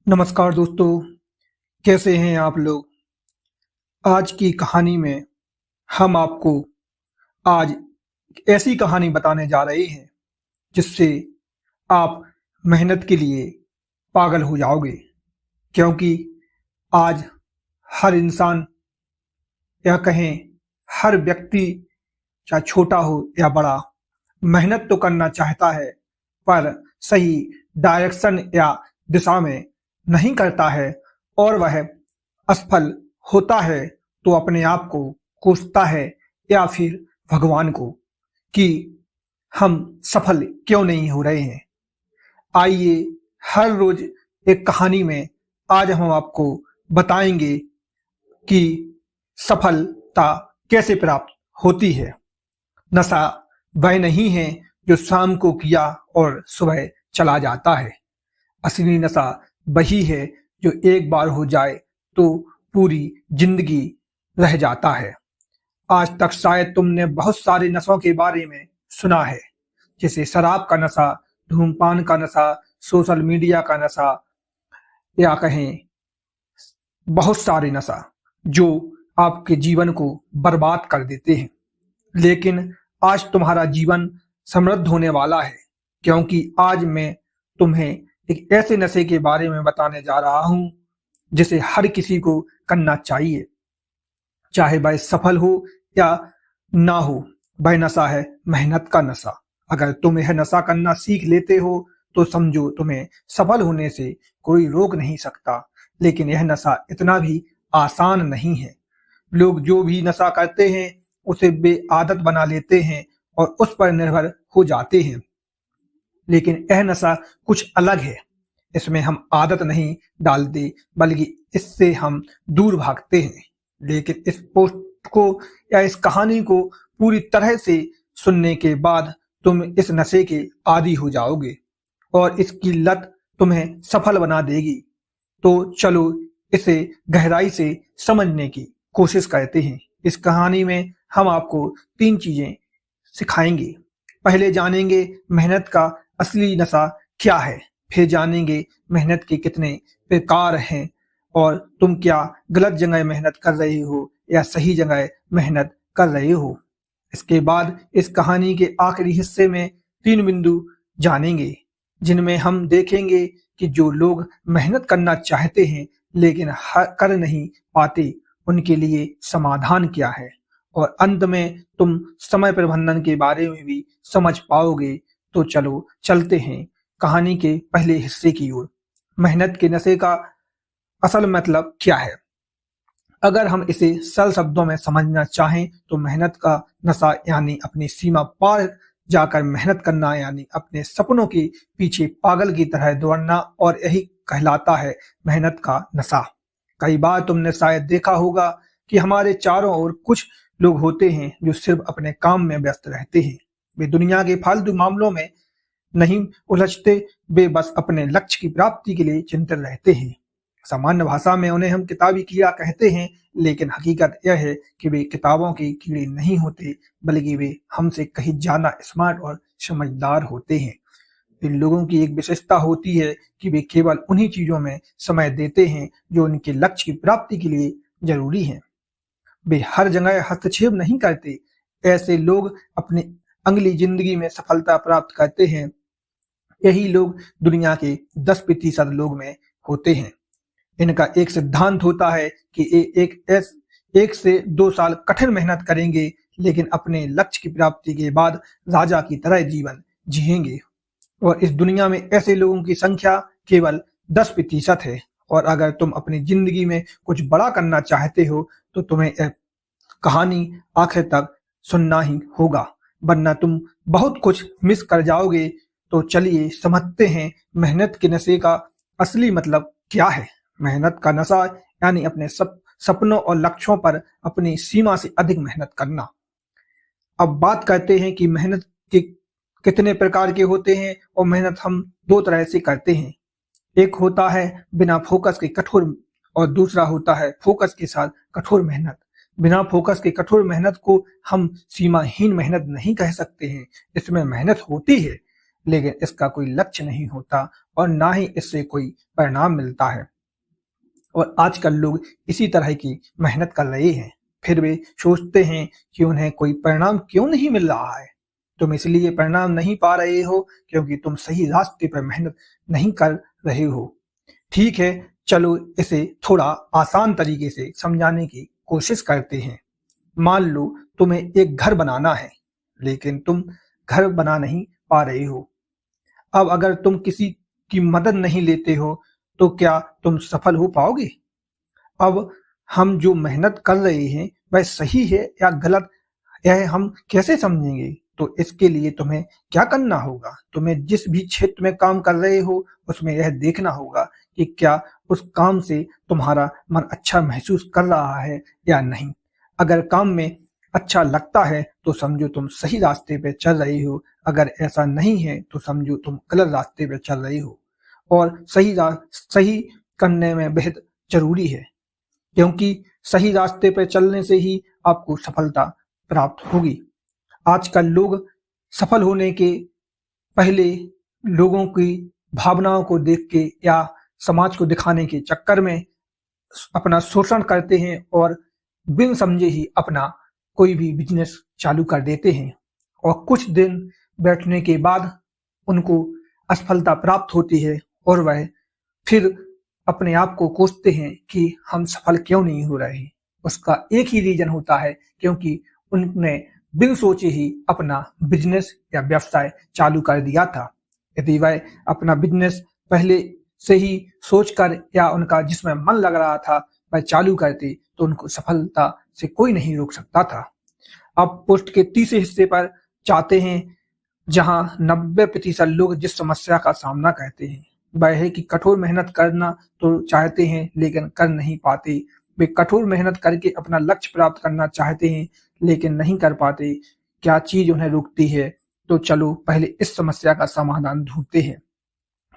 नमस्कार दोस्तों, कैसे हैं आप लोग। आज की कहानी में हम आपको आज एक ऐसी कहानी बताने जा रहे हैं जिससे आप मेहनत के लिए पागल हो जाओगे। क्योंकि आज हर इंसान या कहें हर व्यक्ति, चाहे छोटा हो या बड़ा, मेहनत तो करना चाहता है पर सही डायरेक्शन या दिशा में नहीं करता है और वह असफल होता है तो अपने आप को कोसता है या फिर भगवान को कि हम सफल क्यों नहीं हो रहे हैं। आइए हर रोज एक कहानी में आज हम आपको बताएंगे कि सफलता कैसे प्राप्त होती है। नशा वह नहीं है जो शाम को किया और सुबह चला जाता है। असली नशा वही है जो एक बार हो जाए तो पूरी जिंदगी रह जाता है। आज तक शायद तुमने बहुत सारे नशों के बारे में सुना है, जैसे शराब का नशा, धूमपान का नशा, सोशल मीडिया का नशा, या कहें बहुत सारे नशा जो आपके जीवन को बर्बाद कर देते हैं। लेकिन आज तुम्हारा जीवन समृद्ध होने वाला है, क्योंकि आज मैं तुम्हें एक ऐसे नशे के बारे में बताने जा रहा हूं जिसे हर किसी को करना चाहिए, चाहे वह सफल हो या ना हो। वह नशा है मेहनत का नशा। अगर तुम यह नशा करना सीख लेते हो तो समझो तुम्हें सफल होने से कोई रोक नहीं सकता। लेकिन यह नशा इतना भी आसान नहीं है। लोग जो भी नशा करते हैं उसे बेआदत बना लेते हैं और उस पर निर्भर हो जाते हैं। लेकिन यह नशा कुछ अलग है। इसमें हम आदत नहीं डालते बल्कि इससे हम दूर भागते हैं। लेकिन इस पोस्ट को या इस कहानी को पूरी तरह से सुनने के बाद तुम इस नशे के आदी हो जाओगे और इसकी लत तुम्हें सफल बना देगी। तो चलो इसे गहराई से समझने की कोशिश करते हैं। इस कहानी में हम आपको 3 चीजें सिखाएंगे। पहले जानेंगे मेहनत का असली नशा क्या है, फिर जानेंगे मेहनत के कितने प्रकार हैं और तुम क्या गलत जगह मेहनत कर रहे हो या सही जगह मेहनत कर रहे हो। इसके बाद इस कहानी के आखिरी हिस्से में 3 बिंदु जानेंगे जिनमें हम देखेंगे कि जो लोग मेहनत करना चाहते हैं लेकिन कर नहीं पाते, उनके लिए समाधान क्या है। और अंत में तुम समय प्रबंधन के बारे में भी समझ पाओगे। तो चलो चलते हैं कहानी के पहले हिस्से की ओर। मेहनत के नशे का असल मतलब क्या है? अगर हम इसे सरल शब्दों में समझना चाहें तो मेहनत का नशा यानी अपनी सीमा पार जाकर मेहनत करना, यानी अपने सपनों के पीछे पागल की तरह दौड़ना, और यही कहलाता है मेहनत का नशा। कई बार तुमने शायद देखा होगा कि हमारे चारों ओर कुछ लोग होते हैं जो सिर्फ अपने काम में व्यस्त रहते हैं। वे दुनिया के फालतू मामलों में नहीं उलझते, वे बस अपने लक्ष्य की प्राप्ति के लिए चिंतित रहते हैं। सामान्य भाषा में उन्हें हम किताबी कीड़ा कहते हैं, लेकिन हकीकत यह है कि वे किताबों के कीड़े नहीं होते बल्कि वे हमसे कहीं ज्यादा स्मार्ट और समझदार होते हैं। इन लोगों की एक विशेषता होती है कि वे केवल उन्हीं चीजों में समय देते हैं जो उनके लक्ष्य की प्राप्ति के लिए जरूरी हैं। वे हर जगह हस्तक्षेप नहीं करते। ऐसे लोग अपनी अगली जिंदगी में सफलता प्राप्त करते हैं। यही लोग दुनिया के 10% लोग में होते हैं। इनका एक सिद्धांत होता है कि एक से 2 साल कठिन मेहनत करेंगे, लेकिन अपने लक्ष्य की प्राप्ति के बाद राजा की तरह जीवन जिएंगे। और इस दुनिया में ऐसे लोगों की संख्या केवल 10% है। और अगर तुम अपनी जिंदगी में कुछ बड़ा करना चाहते हो तो तुम्हें यह कहानी आखिर तक सुनना ही होगा, वरना तुम बहुत कुछ मिस कर जाओगे। तो चलिए समझते हैं मेहनत के नशे का असली मतलब क्या है। मेहनत का नशा यानी अपने सपनों और लक्ष्यों पर अपनी सीमा से अधिक मेहनत करना। अब बात करते हैं कि मेहनत के कितने प्रकार के होते हैं और मेहनत हम 2 तरह से करते हैं। एक होता है बिना फोकस के कठोर और दूसरा होता है फोकस के साथ कठोर मेहनत। बिना फोकस के कठोर मेहनत को हम सीमाहीन मेहनत नहीं कह सकते हैं। इसमें मेहनत होती है लेकिन इसका कोई लक्ष्य नहीं होता और ना ही इससे कोई परिणाम मिलता है। और आजकल लोग इसी तरह की मेहनत कर रहे हैं, फिर वे सोचते हैं कि उन्हें कोई परिणाम क्यों नहीं मिल रहा है। तुम इसलिए परिणाम नहीं पा रहे हो क्योंकि तुम सही रास्ते पर मेहनत नहीं कर रहे हो। ठीक है, चलो इसे थोड़ा आसान तरीके से समझाने की कोशिश करते हैं। मान लो तुम्हें एक घर बनाना है, लेकिन तुम घर बना नहीं पा रहे हो। अब अगर तुम किसी की मदद नहीं लेते हो तो क्या तुम सफल हो पाओगे? अब हम जो मेहनत कर रहे हैं वह सही है या गलत, यह हम कैसे समझेंगे? तो इसके लिए तुम्हें क्या करना होगा? तुम्हें जिस भी क्षेत्र में काम कर रहे हो उसमें यह देखना होगा कि क्या उस काम से तुम्हारा मन अच्छा महसूस कर रहा है या नहीं। अगर काम में अच्छा लगता है तो समझो तुम सही रास्ते पे चल रही हो, अगर ऐसा नहीं है तो समझो तुम गलत रास्ते पे चल रही हो। और सही करने में बेहद जरूरी है, क्योंकि सही रास्ते पर चलने से ही आपको सफलता प्राप्त होगी। आजकल लोग सफल होने के पहले लोगों की भावनाओं को देख के या समाज को दिखाने के चक्कर में अपना शोषण करते हैं और बिन समझे ही अपना कोई भी बिजनेस चालू कर देते हैं और कुछ दिन बैठने के बाद उनको असफलता प्राप्त होती है और वह फिर अपने आप को कोसते हैं कि हम सफल क्यों नहीं हो रहे। उसका एक ही रीजन होता है, क्योंकि उनने बिन सोचे ही अपना बिजनेस या व्यवसाय चालू कर दिया था। यदि वह अपना बिजनेस पहले से ही सोचकर या उनका जिसमें मन लग रहा था वह चालू करते तो उनको सफलता से कोई नहीं रोक सकता था। अब पोस्ट के तीसरे हिस्से पर चाहते हैं, जहां 90% लोग जिस समस्या का सामना करते हैं वह है कि कठोर मेहनत करना तो चाहते हैं लेकिन कर नहीं पाते। वे कठोर मेहनत करके अपना लक्ष्य प्राप्त करना चाहते हैं लेकिन नहीं कर पाते। क्या चीज उन्हें रोकती है? तो चलो पहले इस समस्या का समाधान ढूंढते हैं।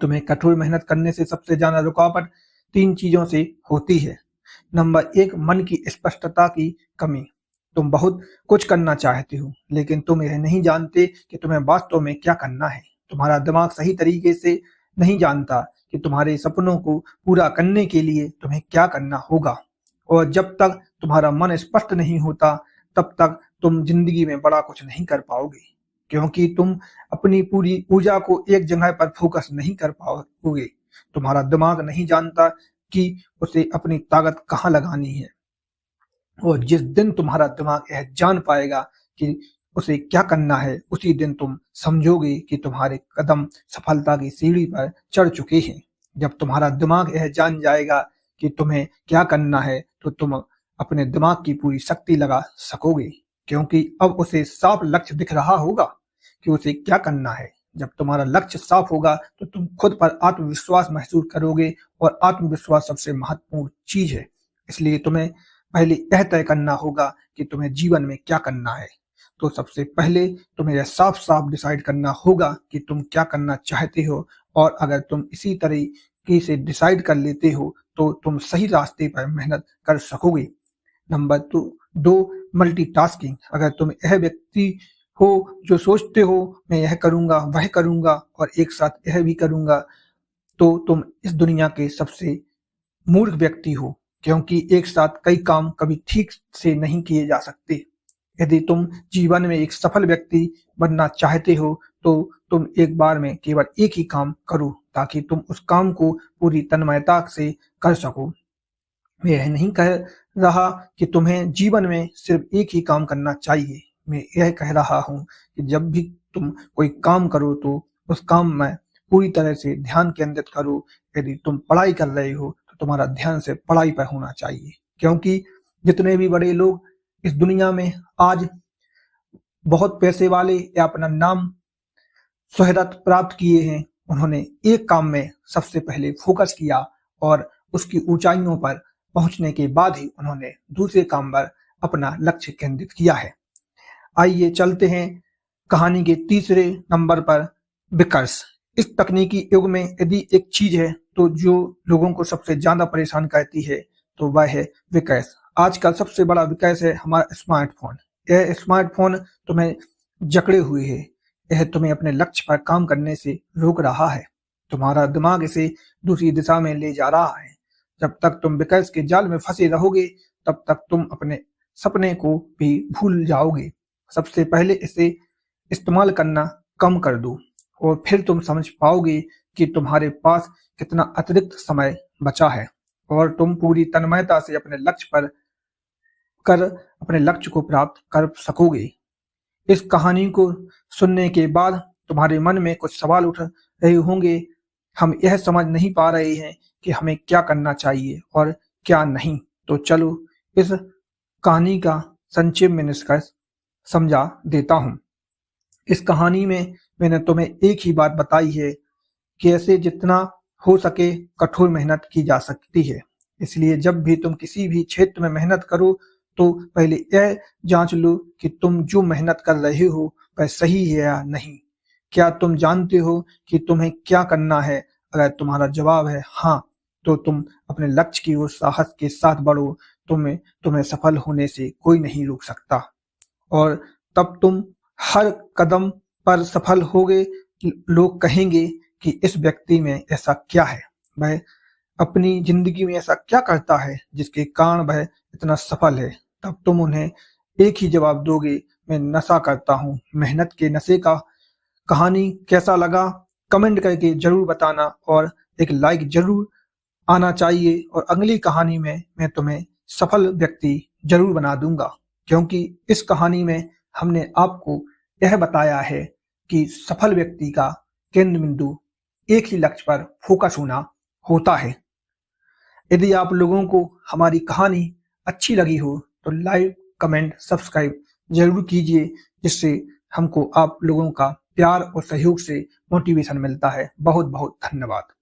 तुम्हें कठोर मेहनत करने से सबसे ज्यादा रुकावट 3 चीजों से होती है। नंबर 1, मन की स्पष्टता की कमी। तुम बहुत कुछ करना चाहते हो लेकिन तुम यह नहीं जानते कि तुम्हें वास्तव में क्या करना है। तुम्हारा दिमाग सही तरीके से नहीं जानता कि तुम्हारे सपनों को पूरा करने के लिए तुम्हें क्या करना होगा। और जब तक तुम्हारा मन स्पष्ट नहीं होता तब तक तुम जिंदगी में बड़ा कुछ नहीं कर पाओगे, क्योंकि तुम अपनी पूरी ऊर्जा को एक जगह पर फोकस नहीं कर पाओगे। तुम्हारा दिमाग नहीं जानता कि उसे अपनी ताकत कहाँ लगानी है। और जिस दिन तुम्हारा दिमाग यह जान पाएगा कि उसे क्या करना है, उसी दिन तुम समझोगे कि तुम्हारे कदम सफलता की सीढ़ी पर चढ़ चुके हैं। जब तुम्हारा दिमाग यह जान जाएगा कि तुम्हें क्या करना है तो तुम अपने दिमाग की पूरी शक्ति लगा सकोगे, क्योंकि अब उसे साफ लक्ष्य दिख रहा होगा कि उसे क्या करना है। जब तुम्हारा लक्ष्य साफ होगा तो तुम खुद पर आत्मविश्वास महसूस करोगे और आत्मविश्वास सबसे महत्वपूर्ण चीज है। इसलिए तुम्हें पहले यह तय करना होगा कि तुम्हें जीवन में क्या करना है। तो सबसे पहले तुम्हें यह साफ साफ डिसाइड करना होगा कि तुम क्या करना चाहते हो, और अगर तुम इसी तरीके से डिसाइड कर लेते हो तो तुम सही रास्ते पर मेहनत कर सकोगे। Number 2, multitasking. अगर तुम यह व्यक्ति हो जो सोचते हो मैं यह करूंगा वह करूंगा और एक साथ यह भी करूंगा, तो तुम इस दुनिया के सबसे मूर्ख व्यक्ति हो, क्योंकि एक साथ कई काम कभी ठीक से नहीं किए जा सकते। यदि तुम जीवन में एक सफल व्यक्ति बनना चाहते हो तो तुम एक बार में केवल एक ही काम करो, ताकि तुम उस काम को पूरी तन्मयता से कर सको। मैं यह नहीं कह रहा कि तुम्हें जीवन में सिर्फ एक ही काम करना चाहिए। मैं यह कह रहा हूं कि जब भी तुम कोई काम करो तो उस काम में पूरी तरह से ध्यान केंद्रित करो। यदि तुम पढ़ाई कर रहे हो तो तुम्हारा ध्यान सिर्फ पढ़ाई पर होना चाहिए, क्योंकि जितने भी बड़े लोग इस दुनिया में आज बहुत पैसे वाले या अपना नाम शोहरत प्राप्त किए हैं, उन्होंने एक काम में सबसे पहले फोकस किया और उसकी ऊंचाइयों पर पहुंचने के बाद ही उन्होंने दूसरे काम पर अपना लक्ष्य केंद्रित किया है। आइए चलते हैं कहानी के तीसरे नंबर पर, विकर्ष। इस तकनीकी युग में यदि एक चीज है तो जो लोगों को सबसे ज्यादा परेशान करती है तो वह है विकर्ष। आजकल सबसे बड़ा विकर्ष है हमारा स्मार्टफोन। यह स्मार्टफोन तुम्हें जकड़े हुए है। यह तुम्हें अपने लक्ष्य पर काम करने से रोक रहा है। तुम्हारा दिमाग इसे दूसरी दिशा में ले जा रहा है। जब तक तुम विकर्ष के जाल में फंसे रहोगे, तब तक तुम अपने सपने को भी भूल जाओगे। सबसे पहले इसे इस्तेमाल करना कम कर दो और फिर तुम समझ पाओगे कि तुम्हारे पास कितना अतिरिक्त समय बचा है और तुम पूरी तन्मयता से अपने लक्ष्य को प्राप्त कर सकोगे। इस कहानी को सुनने के बाद तुम्हारे मन में कुछ सवाल उठ रहे होंगे। हम यह समझ नहीं पा रहे हैं कि हमें क्या करना चाहिए और क्या नहीं। तो चलो इस कहानी का संक्षेप में निष्कर्ष समझा देता हूँ। इस कहानी में मैंने तुम्हें एक ही बात बताई है कि ऐसे जितना हो सके कठोर मेहनत की जा सकती है। इसलिए जब भी तुम किसी भी क्षेत्र में मेहनत करो तो पहले यह जांच लो कि तुम जो मेहनत कर रहे हो वह सही है या नहीं। क्या तुम जानते हो कि तुम्हें क्या करना है? अगर तुम्हारा जवाब है हाँ, तो तुम अपने लक्ष्य की ओर साहस के साथ बढ़ो। तुम्हें सफल होने से कोई नहीं रोक सकता और तब तुम हर कदम पर सफल होगे। लोग कहेंगे कि इस व्यक्ति में ऐसा क्या है, वह अपनी जिंदगी में ऐसा क्या करता है जिसके कारण वह इतना सफल है। तब तुम उन्हें एक ही जवाब दोगे, मैं नशा करता हूँ। मेहनत के नशे का कहानी कैसा लगा कमेंट करके जरूर बताना और एक लाइक जरूर आना चाहिए। और अगली कहानी में मैं तुम्हें सफल व्यक्ति जरूर बना दूंगा, क्योंकि इस कहानी में हमने आपको यह बताया है कि सफल व्यक्ति का केंद्र बिंदु एक ही लक्ष्य पर फोकस होना होता है। यदि आप लोगों को हमारी कहानी अच्छी लगी हो तो लाइक, कमेंट, सब्सक्राइब जरूर कीजिए, जिससे हमको आप लोगों का प्यार और सहयोग से मोटिवेशन मिलता है। बहुत बहुत धन्यवाद।